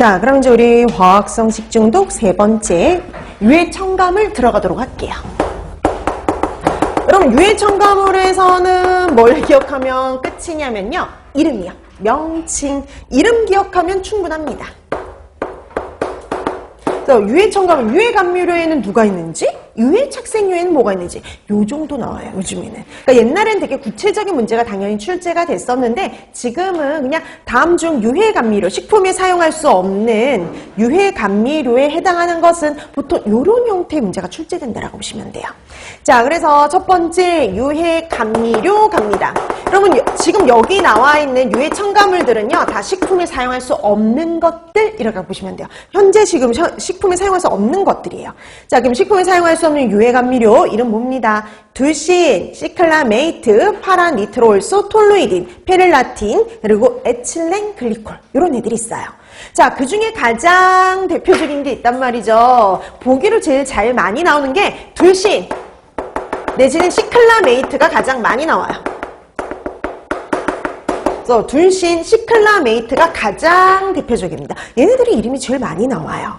자, 그럼 이제 우리 화학성 식중독 세 번째 유해 첨가물 들어가도록 할게요. 그럼 유해 첨가물에서는 뭘 기억하면 끝이냐면요. 이름이요. 명칭. 이름 기억하면 충분합니다. 유해 첨가물, 유해 감미료에는 누가 있는지, 유해 착색료에는 뭐가 있는지 요 정도 나와요, 요즘에는. 그러니까 옛날엔 되게 구체적인 문제가 당연히 출제가 됐었는데 지금은 그냥 다음 중 유해 감미료, 식품에 사용할 수 없는 유해 감미료에 해당하는 것은 보통 이런 형태의 문제가 출제된다라고 보시면 돼요. 자, 그래서 첫 번째 유해 감미료 갑니다. 여러분 지금 여기 나와 있는 유해 첨가물들은요 다 식품에 사용할 수 없는 것들이라고 보시면 돼요. 현재 지금 식품에 사용할 수 없는 것들이에요. 자, 그럼 식품에 사용할 수 없는 유해 감미료 이름 뭡니다? 둘신, 시클라메이트, 파라니트로올소, 톨루이딘, 페를라틴, 그리고 에틸렌 글리콜 이런 애들이 있어요. 자, 그 중에 가장 대표적인 게 있단 말이죠. 보기로 제일 잘 많이 나오는 게 둘신 내지는 시클라메이트가 가장 많이 나와요. 그래서 둘신, 시클라메이트가 가장 대표적입니다. 얘네들이 이름이 제일 많이 나와요.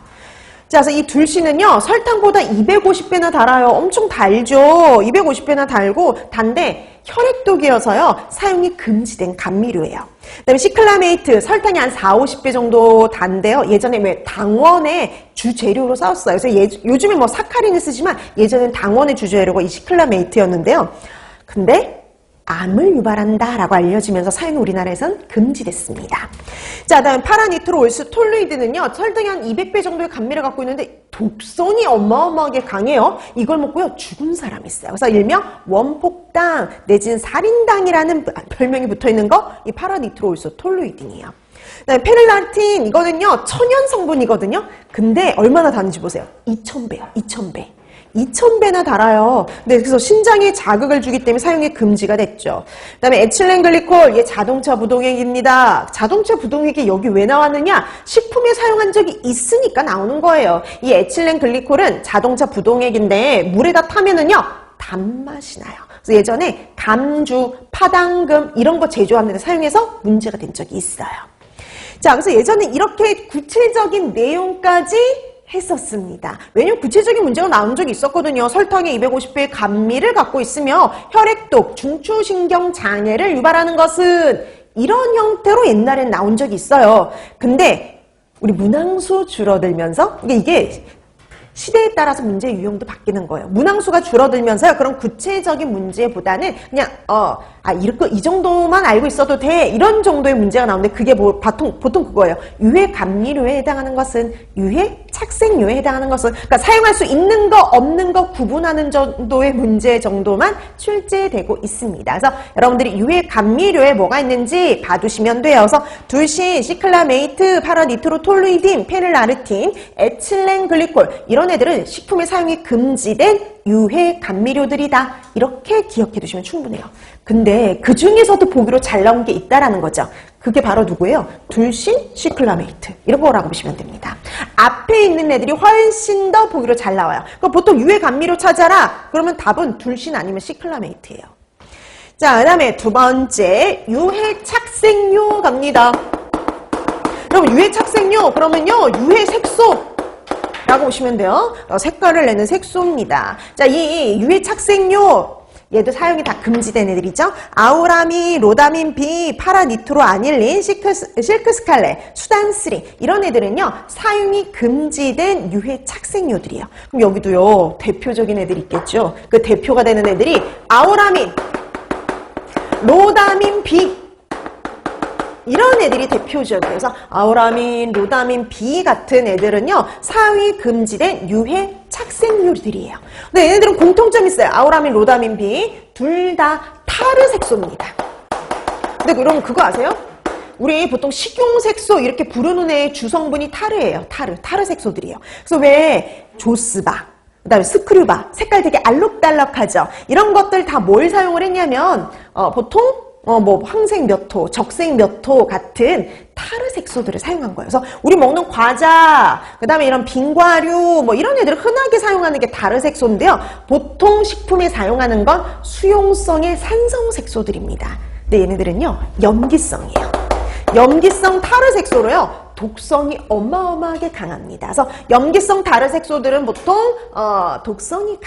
자, 그래서 이 둘신은요 설탕보다 250배나 달아요. 엄청 달죠. 250배나 달고 단데 혈액독이어서요 사용이 금지된 감미료예요. 그다음에 시클라메이트 설탕이 한 40~50배 정도 단데요. 예전에 왜 당원의 주재료로 싸웠어요. 그래서 요즘에 뭐 사카린을 쓰지만 예전엔 당원의 주재료가 이 시클라메이트였는데요. 근데 암을 유발한다 라고 알려지면서 사용이 우리나라에선 금지됐습니다. 자, 다음 파라니트로올소 톨루이드는요 설탕이 한 200배 정도의 감미를 갖고 있는데 독성이 어마어마하게 강해요. 이걸 먹고요 죽은 사람이 있어요. 그래서 일명 원폭당 내지는 살인당이라는 별명이 붙어있는 거 이 파라니트로올소 톨루이드이에요. 그다음에 페를라틴 이거는요 천연 성분이거든요. 근데 얼마나 다른지 보세요. 2000배요. 2000배. 2000배나 달아요. 네, 그래서 신장에 자극을 주기 때문에 사용이 금지가 됐죠. 그 다음에 에틸렌 글리콜, 얘 자동차 부동액입니다. 자동차 부동액이 여기 왜 나왔느냐? 식품에 사용한 적이 있으니까 나오는 거예요. 이 에틸렌 글리콜은 자동차 부동액인데 물에다 타면은요, 단맛이 나요. 그래서 예전에 감주, 파당금 이런 거 제조하는 데 사용해서 문제가 된 적이 있어요. 자, 그래서 예전에 이렇게 구체적인 내용까지 했었습니다. 왜냐면 구체적인 문제가 나온 적이 있었거든요. 설탕의 250배의 감미를 갖고 있으며 혈액독, 중추신경 장애를 유발하는 것은 이런 형태로 옛날엔 나온 적이 있어요. 근데 우리 문항수 줄어들면서 이게 시대에 따라서 문제 유형도 바뀌는 거예요. 문항수가 줄어들면서요. 그런 구체적인 문제보다는 그냥 이 정도만 알고 있어도 돼. 이런 정도의 문제가 나오는데 그게 보통 그거예요. 유해 감미료에 해당하는 것은 유해 착색료에 해당하는 것은 그러니까 사용할 수 있는 거 없는 거 구분하는 정도의 문제 정도만 출제되고 있습니다. 그래서 여러분들이 유해 감미료에 뭐가 있는지 봐두시면 돼요. 그래서 둘신, 시클라메이트, 파라니트로톨루이딘, 페를라르틴, 에틸렌 글리콜 이런 애들은 식품에 사용이 금지된 유해 감미료들이다. 이렇게 기억해 두시면 충분해요. 근데 그 중에서도 보기로 잘 나온 게 있다라는 거죠. 그게 바로 누구예요? 둘신, 시클라메이트 이런 거라고 보시면 됩니다. 앞에 있는 애들이 훨씬 더 보기로 잘 나와요. 그럼 보통 유해 감미료 찾아라. 그러면 답은 둘신 아니면 시클라메이트예요. 자, 그 다음에 두 번째 유해 착색료 갑니다. 그럼 유해 착색료 그러면요 유해 색소 라고 보시면 돼요. 색깔을 내는 색소입니다. 자, 이 유해 착색료 얘도 사용이 다 금지된 애들이죠. 아우라민, 로다민 B, 파라니트로아닐린, 실크스칼렛, 수단스린 이런 애들은요 사용이 금지된 유해 착색료들이에요. 그럼 여기도요 대표적인 애들이 있겠죠. 그 대표가 되는 애들이 아우라민, 로다민 B 이런 애들이 대표적이에요. 그래서 아우라민, 로다민 B 같은 애들은요 사용이 금지된 유해 착색료들이에요. 근데 얘네들은 공통점이 있어요. 아우라민, 로다민 B 둘 다 타르 색소입니다. 근데 그럼 그거 아세요? 우리 보통 식용색소 이렇게 부르는 애의 주성분이 타르예요. 타르 색소들이에요. 그래서 왜 조스바, 그다음에 스크류바 색깔 되게 알록달록하죠. 이런 것들 다 뭘 사용을 했냐면 보통 뭐 황색 몇 호, 적색 몇 호 같은 타르 색소들을 사용한 거예요. 그래서 우리 먹는 과자, 그 다음에 이런 빙과류, 뭐 이런 애들을 흔하게 사용하는 게 타르 색소인데요. 보통 식품에 사용하는 건 수용성의 산성 색소들입니다. 근데 얘네들은요, 염기성이에요. 염기성 타르 색소로요, 독성이 어마어마하게 강합니다. 그래서 염기성 다른 색소들은 보통 독성이